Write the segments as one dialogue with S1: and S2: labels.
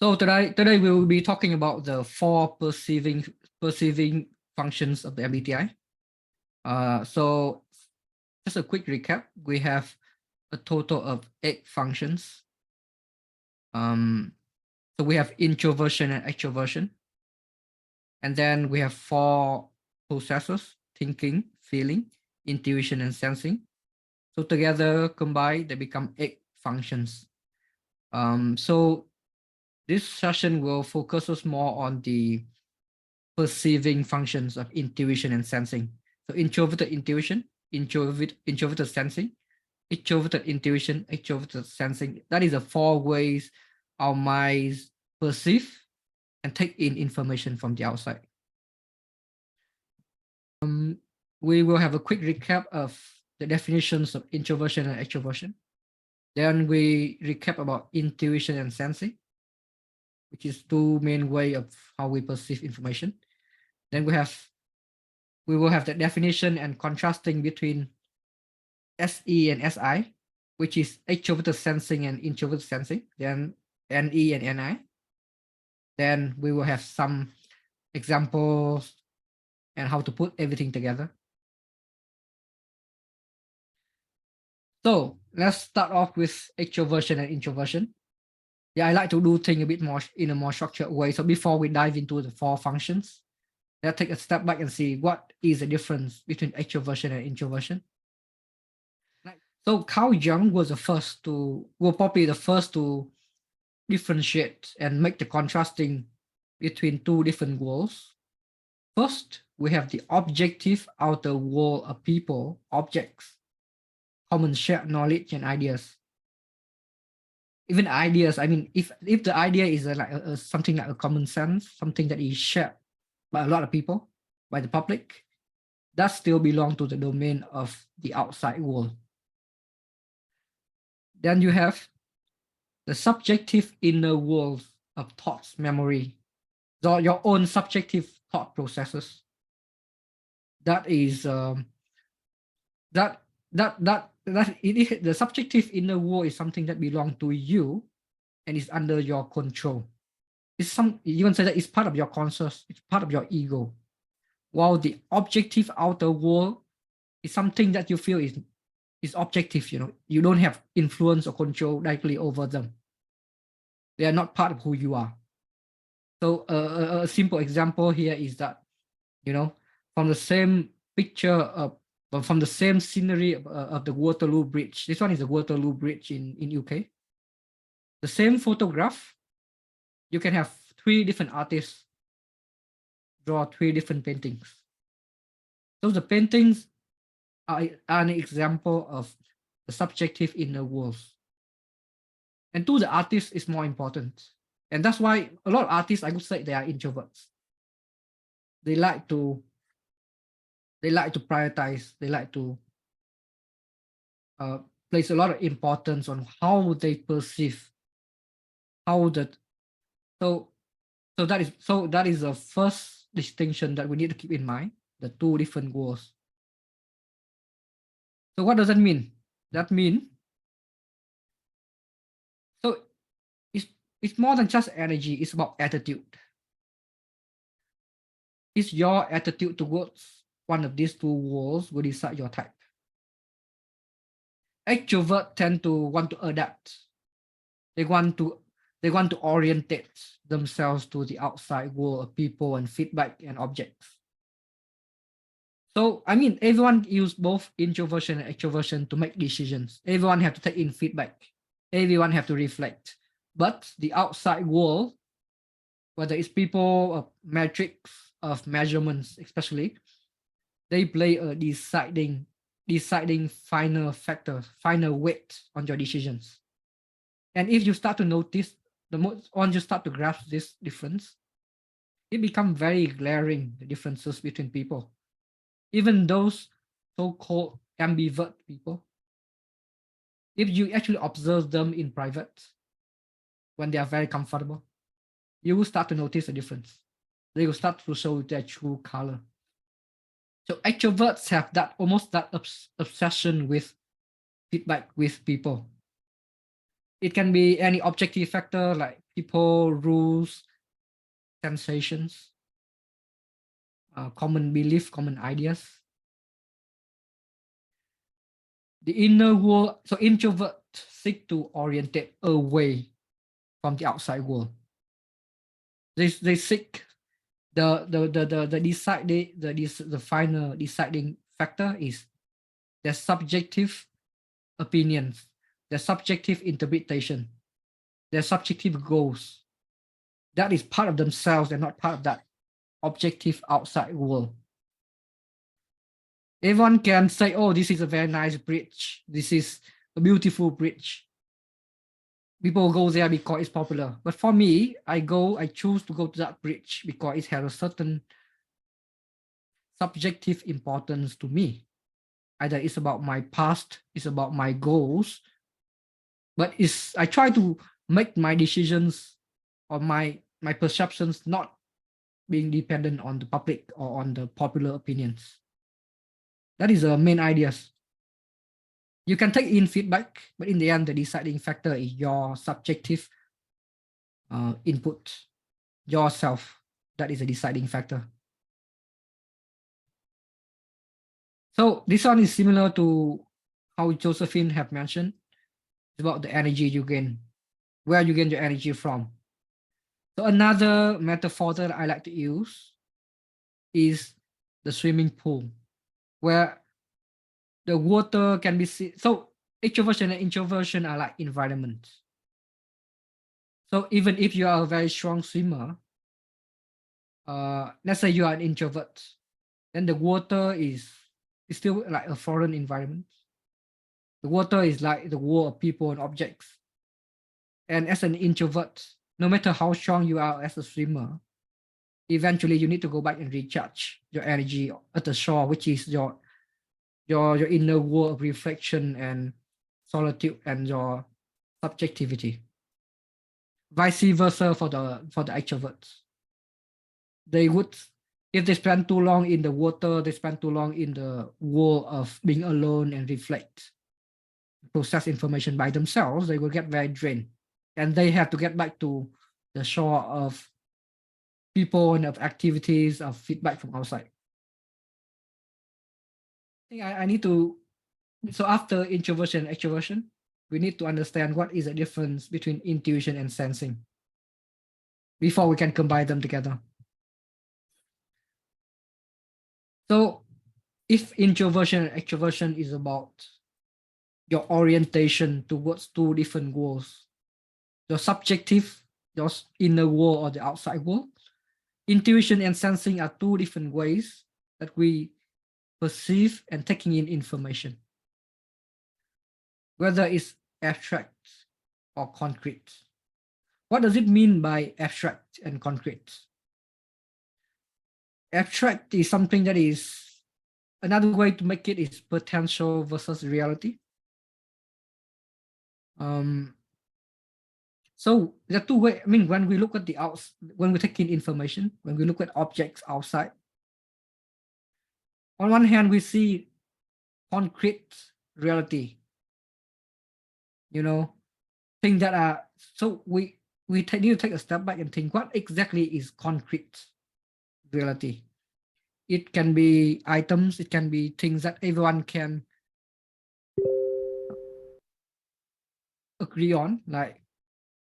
S1: So today we will be talking about the four perceiving functions of the MBTI. So just a quick recap, we have a total of 8 functions. So we have introversion and extroversion. And then we have 4 processes: thinking, feeling, intuition, and sensing. So together combined, they become 8 functions. So this session will focus us more on the perceiving functions of intuition and sensing. So introverted intuition, introverted sensing, extroverted intuition, extroverted sensing. That is the 4 ways our minds perceive and take in information from the outside. We will have a quick recap of the definitions of introversion and extroversion. Then we recap about intuition and sensing, which is 2 main ways of how we perceive information. Then we will have the definition and contrasting between SE and SI, which is extroverted sensing and introverted sensing, then NE and NI. Then we will have some examples and how to put everything together. So let's start off with extroversion and introversion. Yeah, I like to do things a bit more in a more structured way. So before we dive into the 4 functions, let's take a step back and see what is the difference between extroversion and introversion. So Carl Jung was probably the first to differentiate and make the contrasting between 2 different worlds. First, we have the objective outer world of people, objects, common shared knowledge and ideas. Even ideas, I mean, if the idea is something like a common sense, something that is shared by a lot of people, by the public, that still belongs to the domain of the outside world. Then you have the subjective inner world of thoughts, memory, so your own subjective thought processes. That is the subjective inner world is something that belongs to you and is under your control. You can say that it's part of your conscious, it's part of your ego. While the objective outer world is something that you feel is objective, you don't have influence or control directly over them. They are not part of who you are. So a simple example here is that, from the same picture from the same scenery of the Waterloo Bridge. This one is the Waterloo Bridge in UK. The same photograph, you can have 3 different artists draw 3 different paintings. So the paintings are an example of the subjective inner worlds. And to the artist is more important. And that's why a lot of artists, I would say, they are introverts. They like to prioritize, they like to place a lot of importance on how they perceive, so that is the first distinction that we need to keep in mind, the 2 different worlds. So what does that mean? That means, so it's more than just energy, it's about attitude. It's your attitude towards one of these 2 worlds will decide your type. Extroverts tend to want to adapt. They want to orientate themselves to the outside world of people and feedback and objects. So, I mean, everyone use both introversion and extroversion to make decisions. Everyone have to take in feedback. Everyone have to reflect. But the outside world, whether it's people, metrics of measurements especially, they play a deciding final factor, final weight on your decisions. And if you start to notice, once you start to grasp this difference, it becomes very glaring, the differences between people. Even those so-called ambivert people, if you actually observe them in private, when they are very comfortable, you will start to notice a difference. They will start to show their true color. So extroverts have almost that obsession with feedback with people. It can be any objective factor like people, rules, sensations, common belief, common ideas. The inner world, so introverts seek to orientate away from the outside world. They seek the final deciding factor is their subjective opinions, their subjective interpretation, their subjective goals. That is part of themselves and not part of that objective outside world. Everyone can say, oh, this is a very nice bridge. This is a beautiful bridge. People go there because it's popular. But for me, I choose to go to that bridge because it has a certain subjective importance to me. Either it's about my past, it's about my goals, but I try to make my decisions or my perceptions not being dependent on the public or on the popular opinions. That is the main ideas. You can take in feedback, but in the end, the deciding factor is your subjective input, yourself. That is a deciding factor. So this one is similar to how Josephine have mentioned. It's about the energy you gain, where you gain your energy from. So another metaphor that I like to use is the swimming pool, where the water can be seen. So extroversion and introversion are like environments. So even if you are a very strong swimmer, let's say you are an introvert, then the water is still like a foreign environment. The water is like the world of people and objects. And as an introvert, no matter how strong you are as a swimmer, eventually you need to go back and recharge your energy at the shore, which is your inner world of reflection and solitude and your subjectivity. Vice versa for the extroverts. They would, if they spend too long in the water, they spend too long in the world of being alone and reflect, process information by themselves, they will get very drained. And they have to get back to the shore of people and of activities, of feedback from outside. I think I need to, so after introversion and extroversion, we need to understand what is the difference between intuition and sensing before we can combine them together. So if introversion and extroversion is about your orientation towards two different goals, your subjective, your inner world or the outside world, intuition and sensing are two different ways that we perceive and taking in information, whether it's abstract or concrete. What does it mean by abstract and concrete? Abstract is something that is, another way to make it is potential versus reality. So there are two ways. I mean, when we look at when we take in information, when we look at objects outside, on one hand, we see concrete reality, things that are, so we need to take a step back and think, what exactly is concrete reality? It can be items, it can be things that everyone can agree on, like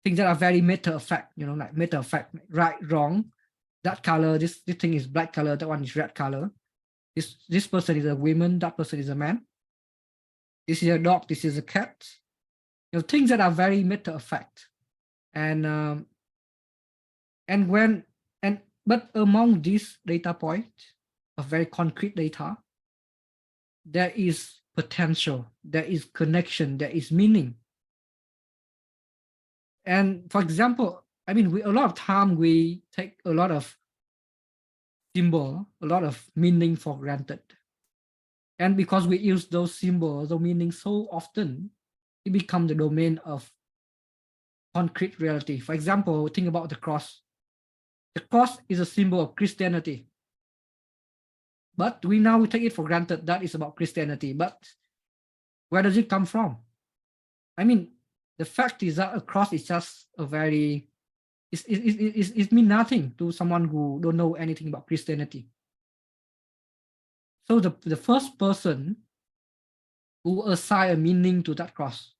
S1: things that are very matter of fact, like matter of fact, right, wrong, that color, this thing is black color, that one is red color. This person is a woman, that person is a man. This is a dog, this is a cat. Things that are very matter of fact. But among these data points of very concrete data, there is potential, there is connection, there is meaning. And for example, I mean, a lot of time we take a lot of symbol, a lot of meaning for granted. And because we use those symbols or meanings so often, it becomes the domain of concrete reality. For example, think about the cross. The cross is a symbol of Christianity. But we take it for granted that is about Christianity. But where does it come from? I mean, The fact is that a cross is just a very, it means nothing to someone who don't know anything about Christianity. So the first person who assign a meaning to that cross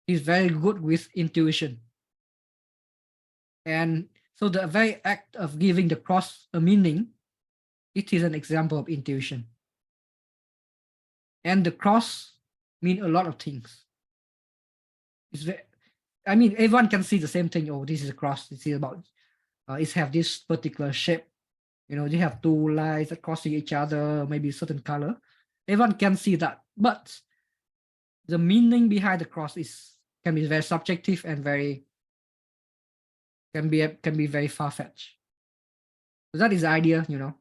S1: is very good with intuition. And so the very act of giving the cross a meaning, it is an example of intuition. And the cross mean a lot of things. It's very, I mean, everyone can see the same thing. Oh, this is a cross. This is about, it's have this particular shape. You know, they have two lines that crossing each other, maybe a certain color. Everyone can see that. But the meaning behind the cross can be very subjective and can be very far-fetched. So that is the idea, you know.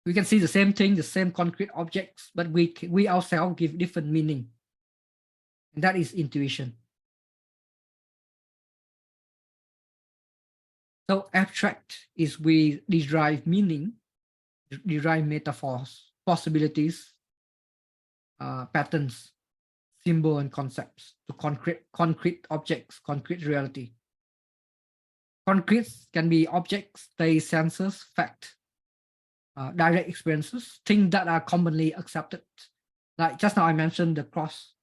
S1: We can see the same thing, the same concrete objects, but we ourselves give different meaning. And that is intuition. So abstract is we derive meaning, derive metaphors, possibilities, patterns, symbol and concepts to concrete objects, concrete reality. Concrete can be objects, they senses, fact, direct experiences, things that are commonly accepted. Like just now I mentioned the cross.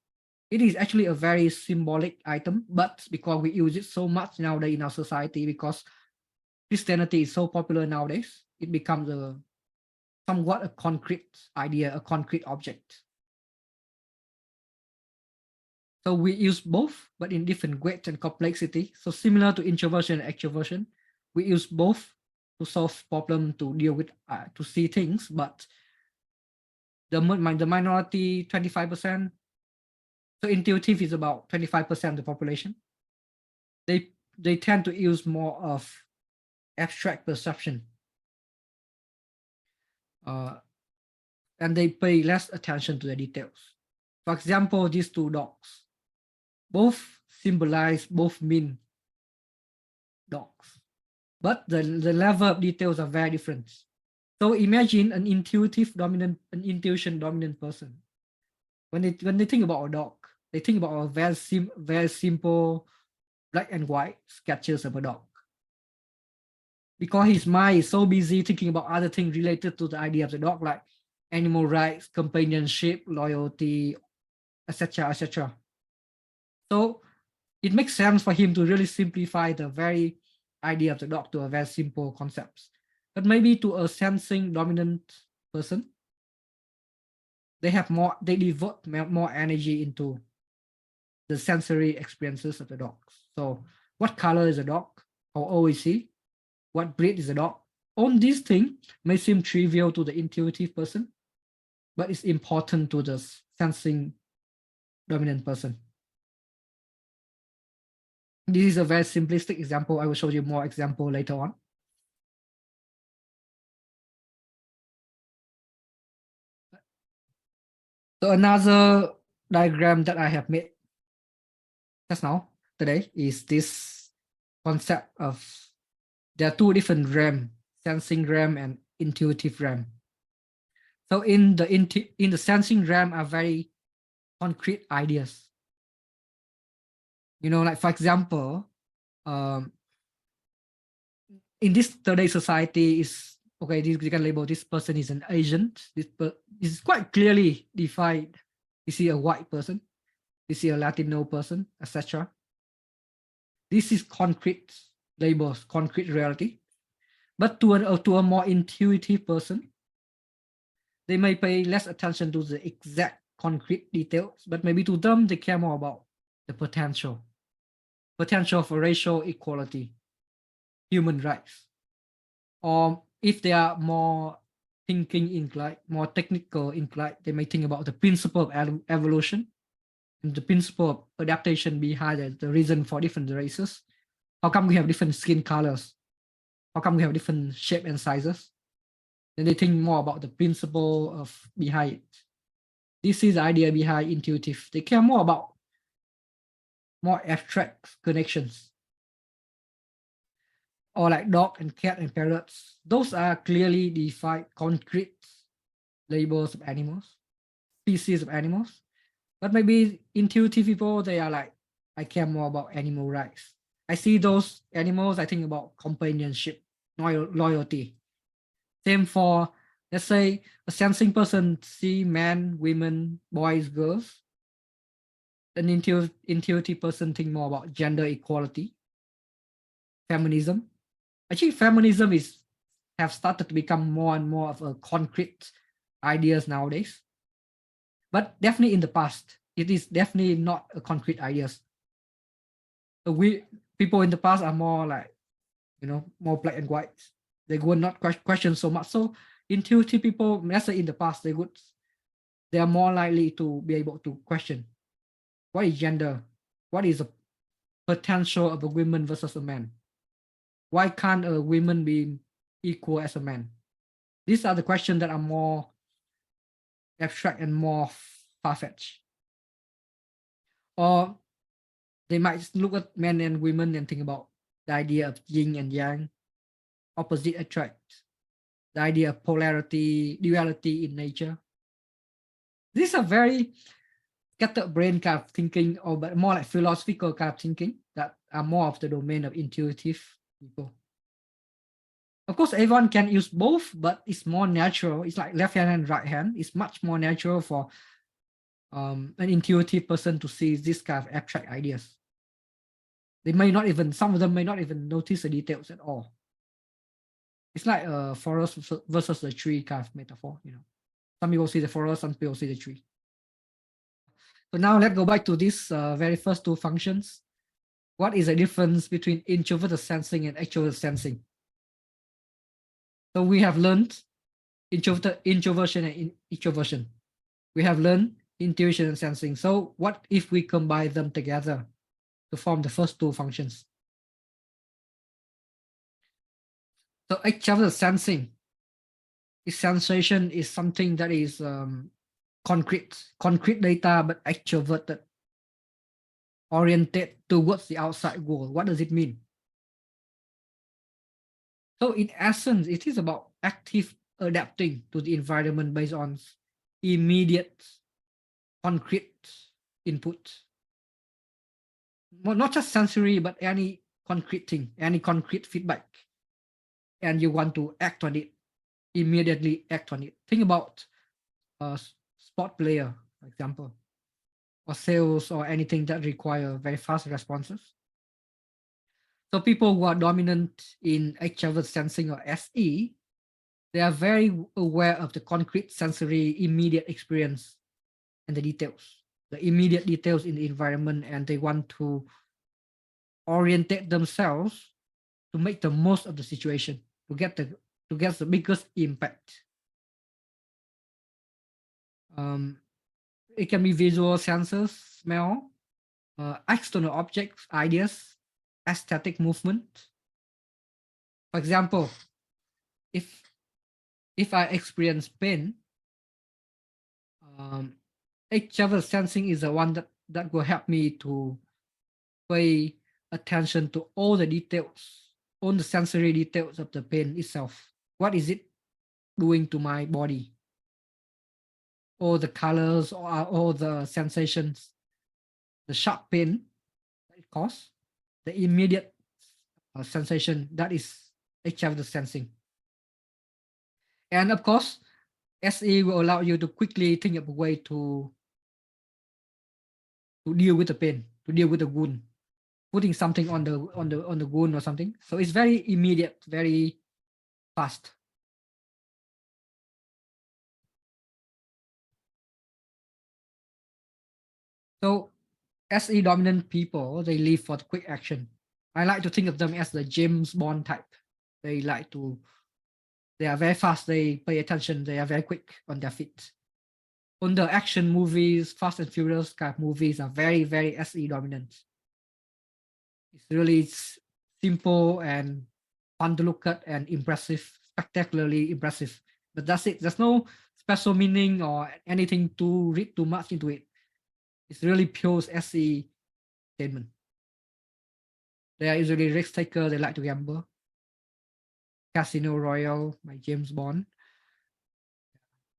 S1: It is actually a very symbolic item, but because we use it so much nowadays in our society, because Christianity is so popular nowadays, it becomes somewhat a concrete idea, a concrete object. So we use both, but in different weight and complexity. So similar to introversion and extroversion, we use both to solve problem, to deal with, to see things. But the minority, 25%. So intuitive is about 25% of the population. They tend to use more of abstract perception. And they pay less attention to the details. For example, these two dogs, both symbolize, both mean dogs, but the level of details are very different. So imagine an intuition dominant person. When they think about a dog, they think about a very simple black and white sketches of a dog. Because his mind is so busy thinking about other things related to the idea of the dog, like animal rights, companionship, loyalty, etc., etc. So it makes sense for him to really simplify the very idea of the dog to a very simple concepts. But maybe to a sensing dominant person, they devote more energy into the sensory experiences of the dogs. So what color is a dog? How old is he? What breed is a dog? All these things may seem trivial to the intuitive person, but it's important to the sensing dominant person. This is a very simplistic example. I will show you more example later on. So another diagram that I have made just now today is this concept of there are two different realms, sensing realm and intuitive realm. So in the sensing realm are very concrete ideas. You know, like for example, in this today society is okay. You can label this person is an Asian. This is quite clearly defined. You see a white person, you see a Latino person, etc. This is concrete labels, concrete reality. But to a more intuitive person, they may pay less attention to the exact concrete details, but maybe to them, they care more about the potential for racial equality, human rights. Or if they are more thinking inclined, more technical inclined, they may think about the principle of evolution and the principle of adaptation behind the reason for different races. How come we have different skin colors? How come we have different shape and sizes? Then they think more about the principle of behind it. This is the idea behind intuitive. They care more about more abstract connections. Or like dog and cat and parrots. Those are clearly defined concrete labels of animals, species of animals. But maybe intuitive people, they are like I care more about animal rights. I see those animals, I think about companionship, loyalty. Same for, let's say, a sensing person see men, women, boys, girls. An intuitive person think more about gender equality, feminism. Actually, feminism have started to become more and more of a concrete ideas nowadays. But definitely in the past, it is definitely not a concrete ideas. People in the past are more like, more black and white. They would not question so much. So intuitive people, let's say in the past, they are more likely to be able to question what is gender, what is the potential of a woman versus a man. Why can't a woman be equal as a man? These are the questions that are more abstract and more far-fetched. Or they might look at men and women and think about the idea of yin and yang, opposite attract, the idea of polarity, duality in nature. These are very scattered brain kind of thinking, or but more like philosophical kind of thinking that are more of the domain of intuitive people. Of course, everyone can use both, but it's more natural. It's like left hand and right hand. It's much more natural for an intuitive person to see this kind of abstract ideas. They may not even, some of them may not even notice the details at all. It's like a forest versus the tree kind of metaphor, Some people see the forest, some people see the tree. So now let's go back to these very first two functions. What is the difference between introverted sensing and extroverted sensing? So we have learned introversion and extroversion. We have learned intuition and sensing. So what if we combine them together to form the first two functions? So extraverted sensing, its sensation is something that is concrete data, but extroverted, oriented towards the outside world. What does it mean? So in essence, it is about active adapting to the environment based on immediate, concrete input. Well, not just sensory, but any concrete thing, any concrete feedback. And you want to act on it, immediately act on it. Think about a sport player, for example, or sales or anything that require very fast responses. So people who are dominant in extrovert sensing or SE, they are very aware of the concrete sensory immediate experience and the details, the immediate details in the environment, and they want to orientate themselves to make the most of the situation, to get the biggest impact. It can be visual senses, smell, external objects, ideas, aesthetic movement. For example, if I experience pain, extraverted sensing is the one that will help me to pay attention to all the details, all the sensory details of the pain itself. What is it doing to my body? All the colors, or all the sensations, the sharp pain that it causes, the immediate sensation, that is extraverted sensing. And of course, SE will allow you to quickly think of a way to deal with the pain, to deal with the wound, putting something on the wound or something. So it's very immediate, very fast. So SE dominant people, they live for the quick action. I like to think of them as the James Bond type. They are very fast, they pay attention, they are very quick on their feet. On the action movies, Fast and Furious kind of movies are very, very SE dominant. It's really simple and fun to look at and impressive, spectacularly impressive. But that's it. There's no special meaning or anything to read too much into it. It's really pure SE statement. They are usually risk taker. They like to gamble. Casino Royale by James Bond.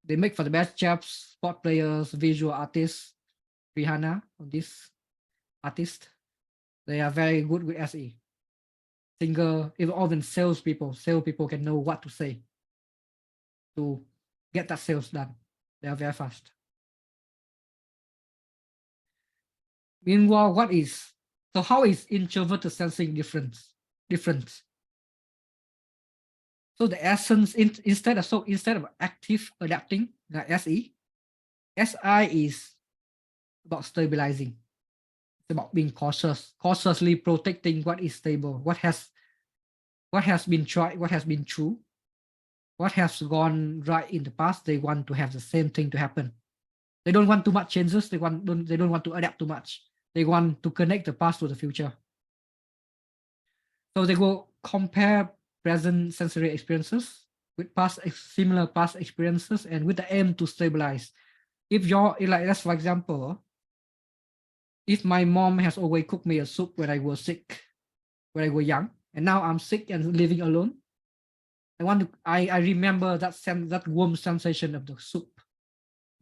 S1: They make for the best chefs, sport players, visual artists. Rihanna on this artist. They are very good with SE. Even salespeople can know what to say to get that sales done. They are very fast. Meanwhile, how is introverted sensing different? So the essence instead of active adapting, like SI is about stabilizing. It's about being cautiously protecting what is stable, what has been tried, what has been true, what has gone right in the past. They want to have the same thing to happen. They don't want too much changes. They don't want to adapt too much. They want to connect the past to the future. So they will compare present sensory experiences with similar past experiences, and with the aim to stabilize. If let's for example, if my mom has always cooked me a soup when I was sick, when I was young, and now I'm sick and living alone, I remember that warm sensation of the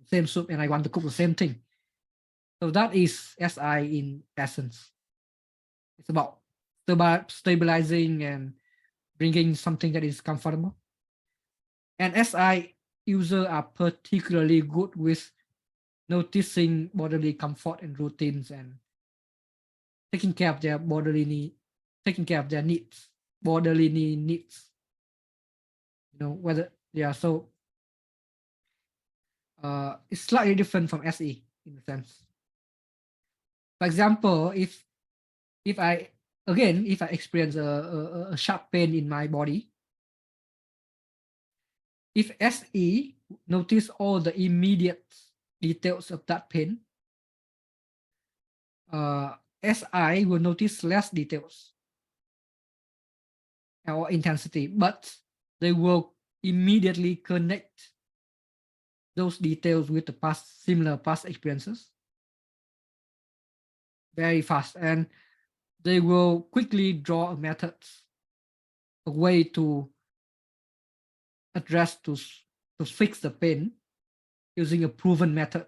S1: same soup, and I want to cook the same thing. So that is SI in essence. It's about stabilizing and bringing something that is comfortable. And SI users are particularly good with noticing bodily comfort and routines, and taking care of their bodily needs. So it's slightly different from SE in a sense. For example, if I experience a sharp pain in my body, if SE notice all the immediate details of that pain, SI will notice less details or intensity, but they will immediately connect those details with the similar past experiences very fast, and they will quickly draw a way to address to fix the pain using a proven method,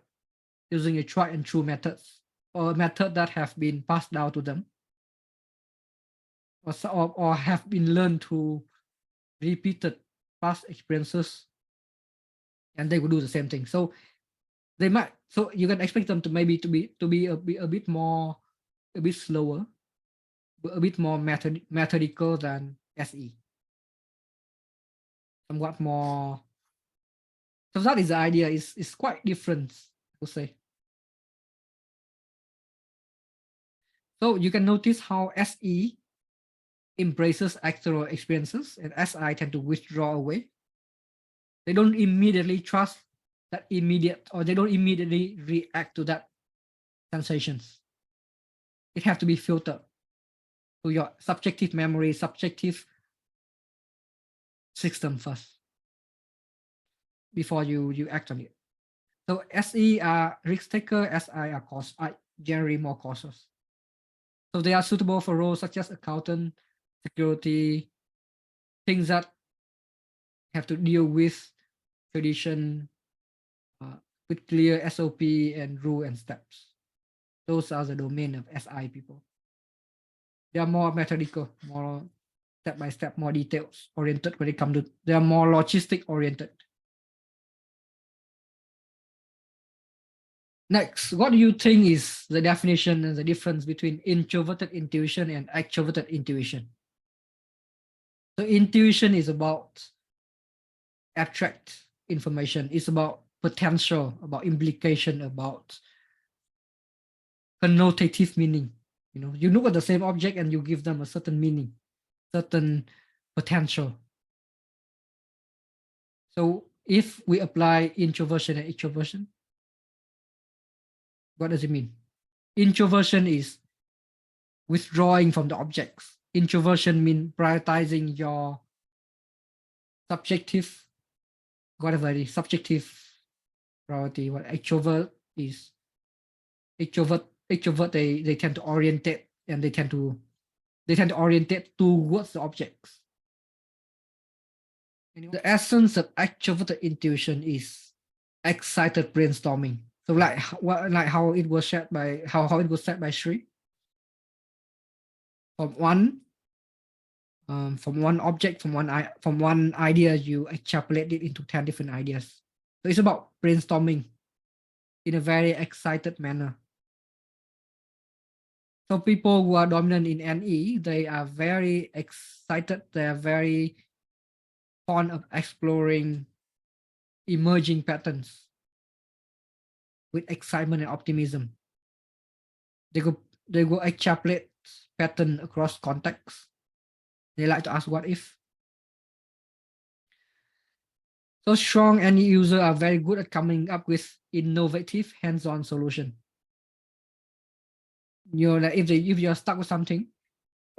S1: using a tried and true methods, or a method that have been passed down to them, or have been learned through repeated past experiences, and they will do the same thing. So you can expect them to be a bit slower, a bit more methodical than SE. Somewhat more. So that is the idea. It's quite different, I would say. So you can notice how SE embraces external experiences and SI tend to withdraw away. They don't immediately trust that they don't immediately react to that sensations. It has to be filtered to your subjective memory, subjective system first before you act on it. So SE are risk taker, SI are generally more cautious. So they are suitable for roles such as accountant, security, things that have to deal with tradition, with clear SOP and rule and steps. Those are the domain of SI people. They are more methodical, more step-by-step, more details oriented when it comes to, they are more logistic oriented. Next, what do you think is the definition and the difference between introverted intuition and extroverted intuition? So intuition is about abstract information. It's about potential, about implication, about connotative meaning. You look at the same object and you give them a certain meaning, certain potential. So if we apply introversion and extroversion, what does it mean? Introversion is withdrawing from the objects. Introversion means prioritizing your subjective, whatever it is, subjective priority. What extrovert is, extrovert they tend to orientate, and they tend to orientate towards the objects. The essence of extroverted intuition is excited brainstorming. So like how it was said by Shri. from one object, from one idea, you extrapolate it into 10 different ideas. So it's about brainstorming in a very excited manner. So people who are dominant in NE, they are very excited. They are very fond of exploring emerging patterns with excitement and optimism. They go extrapolate pattern across contexts. They like to ask what if. So strong NE users are very good at coming up with innovative hands-on solution. Like if you're stuck with something,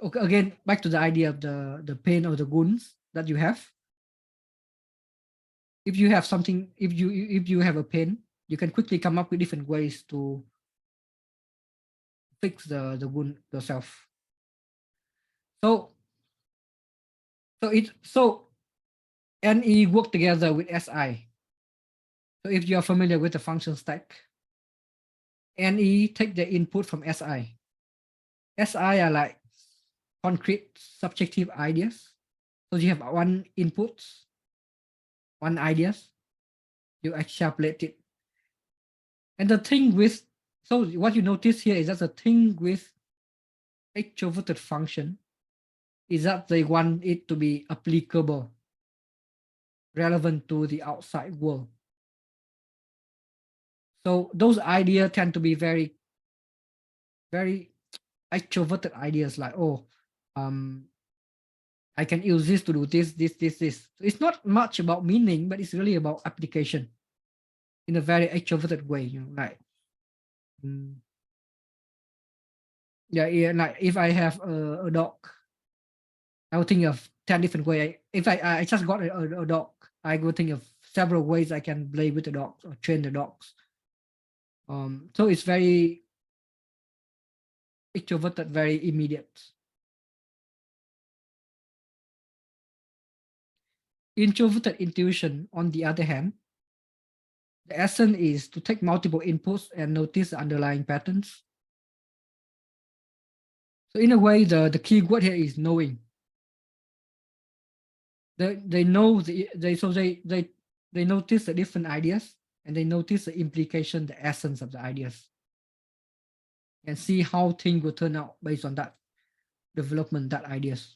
S1: okay, again, back to the idea of the pain or the wounds that you have. If you have something, if you have a pain, you can quickly come up with different ways to fix the wound yourself. So NE work together with SI. So if you are familiar with the function stack, NE take the input from SI. SI are like concrete subjective ideas. So you have one input, one ideas, you extrapolate it. And the thing with, so what you notice here is that the thing with extroverted function is that they want it to be applicable, relevant to the outside world. So those ideas tend to be very, very extroverted ideas, like, oh, I can use this to do this. It's not much about meaning, but it's really about application in a very extroverted way, like, yeah, like if I have a dog, I will think of 10 different ways. If I just got a dog, I will think of several ways I can play with the dogs or train the dogs. So it's very extroverted, very immediate. Introverted intuition, on the other hand, the essence is to take multiple inputs and notice the underlying patterns. So in a way, the key word here is knowing. They know they notice the different ideas, and they notice the implication, the essence of the ideas, and see how things will turn out based on that development, that ideas.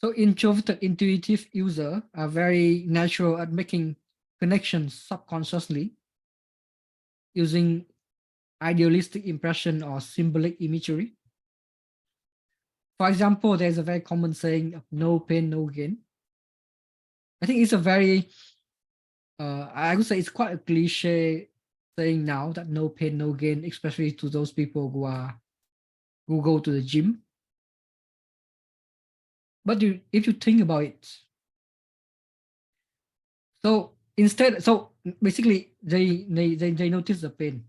S1: So introverted intuitive users are very natural at making connections subconsciously using idealistic impression or symbolic imagery. For example, there's a very common saying of no pain, no gain. I think it's a very, I would say it's quite a cliche saying now, that no pain, no gain, especially to those people who go to the gym. But if you think about it, so basically they notice the pain.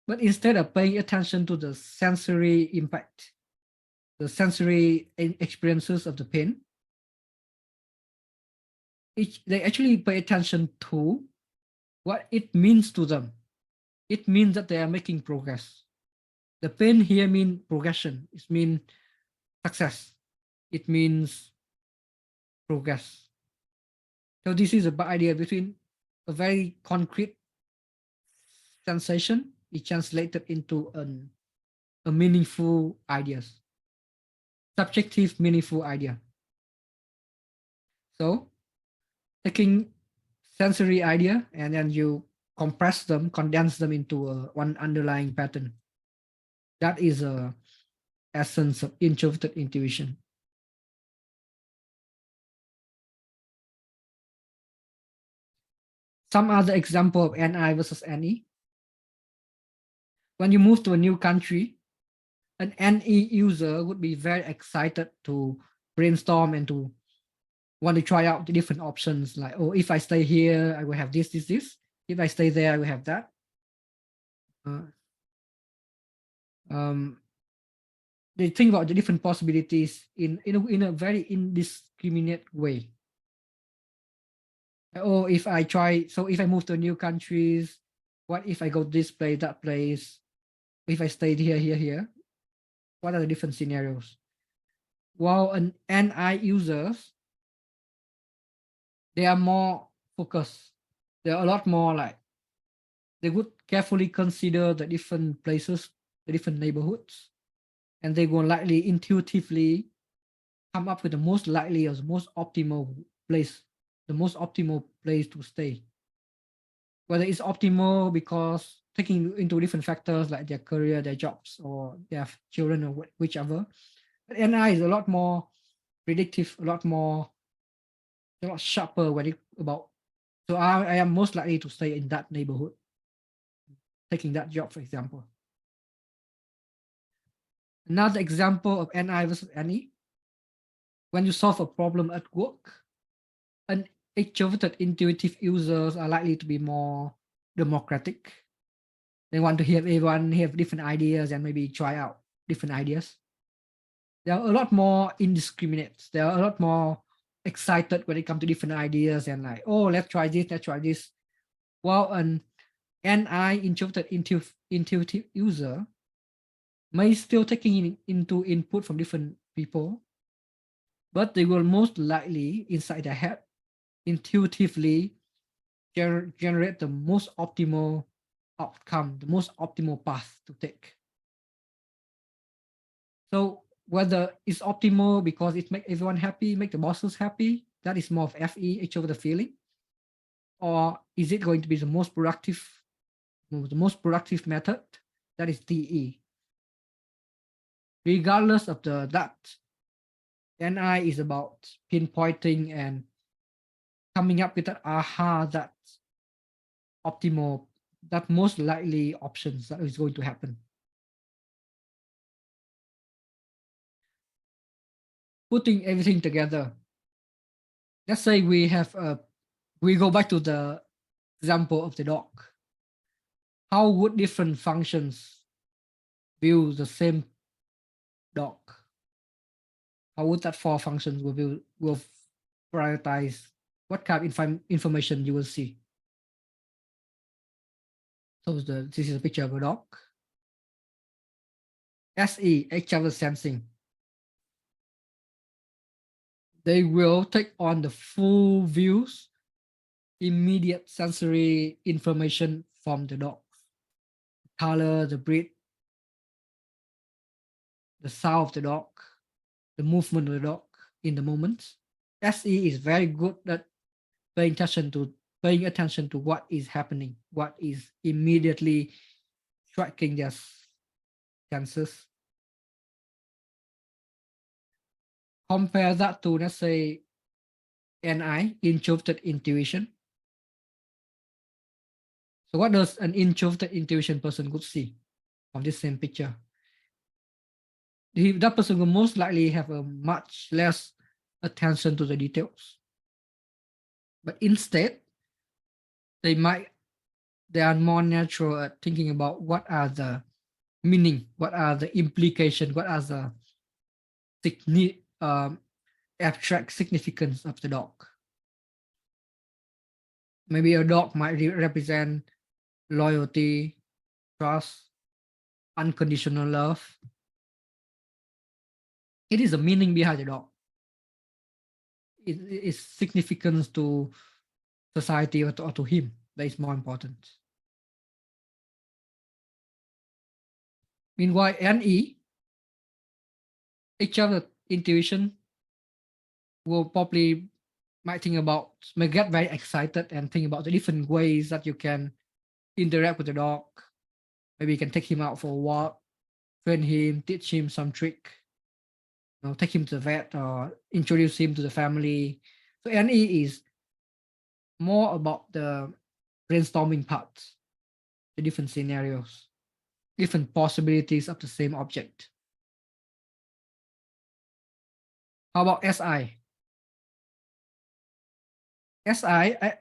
S1: But instead of paying attention to the sensory impact, the sensory experiences of the pain, they actually pay attention to what it means to them. It means that they are making progress. The pain here means progression. It means success. It means progress. So this is the idea between a very concrete sensation, it translated into a meaningful ideas, subjective meaningful idea. So taking sensory idea and then you compress them, condense them into one underlying pattern. That is a essence of introverted intuition. Some other example of NI versus NE. When you move to a new country, an NE user would be very excited to brainstorm and to want to try out the different options, like, oh, if I stay here, I will have this. If I stay there, I will have that. They think about the different possibilities in a very indiscriminate way. Oh, if I move to new countries, What if I go this place, that place? If I stayed here? What are the different scenarios? While an NI users, they are more focused. They're a lot more like, they would carefully consider the different places, the different neighborhoods, and they will likely intuitively come up with the most likely or the most optimal place, to stay. Whether it's optimal because taking into different factors like their career, their jobs, or their children, or whichever. But NI is a lot more predictive, a lot sharper when it about. So I am most likely to stay in that neighborhood, taking that job, for example. Another example of NI versus NE. When you solve a problem at work, an extroverted intuitive users are likely to be more democratic. They want to hear everyone have different ideas and maybe try out different ideas. They are a lot more indiscriminate. They are a lot more excited when it comes to different ideas and like, oh, let's try this. While an NI introverted intuitive user may still taking into input from different people, but they will most likely inside their head intuitively generate the most optimal outcome, the most optimal path to take. So whether it's optimal because it make everyone happy, make the bosses happy, that is more of FE, extroverted feeling, or is it going to be the most productive method? That is DE. Regardless of that, NI is about pinpointing and coming up with that aha, that optimal, that most likely options that is going to happen. Putting everything together. Let's say we go back to the example of the dog. How would different functions view the same dog? How would that 4 functions will prioritize what kind of information you will see? So this is a picture of a dog. SE, Extraverted Sensing. They will take on the full views, immediate sensory information from the dog. The color, the breed, the sound of the dog, the movement of the dog in the moment. SE is very good at paying attention to what is happening, what is immediately striking their senses. Compare that to, let's say, NI, Introverted Intuition. So what does an Introverted Intuition person could see from this same picture? That person will most likely have a much less attention to the details. But instead, they are more natural at thinking about what are the meaning, what are the implications, what are the abstract significance of the dog. Maybe a dog might represent loyalty, trust, unconditional love. It is the meaning behind the dog. It is significance to society or to him that is more important. Meanwhile, NE, Extraverted Intuition, will probably might get very excited and think about the different ways that you can interact with the dog. Maybe you can take him out for a walk, train him, teach him some trick, take him to the vet or introduce him to the family. So NE is more about the brainstorming parts, the different scenarios, different possibilities of the same object. How about SI?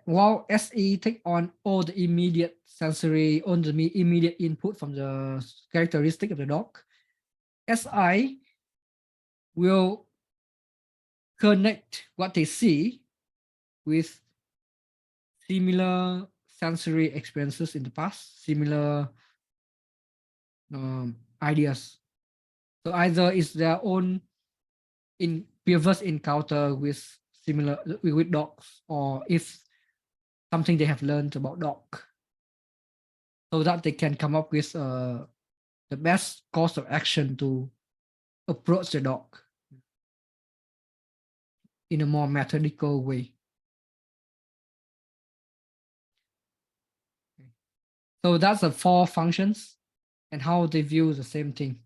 S1: While SE take on all the immediate immediate input from the characteristic of the dog, SI will connect what they see with similar sensory experiences in the past, similar ideas. So either it's their own in previous encounter with similar with dogs, or if something they have learned about dog, so that they can come up with the best course of action to approach the dog in a more methodical way. So that's the 4 functions and how they view the same thing.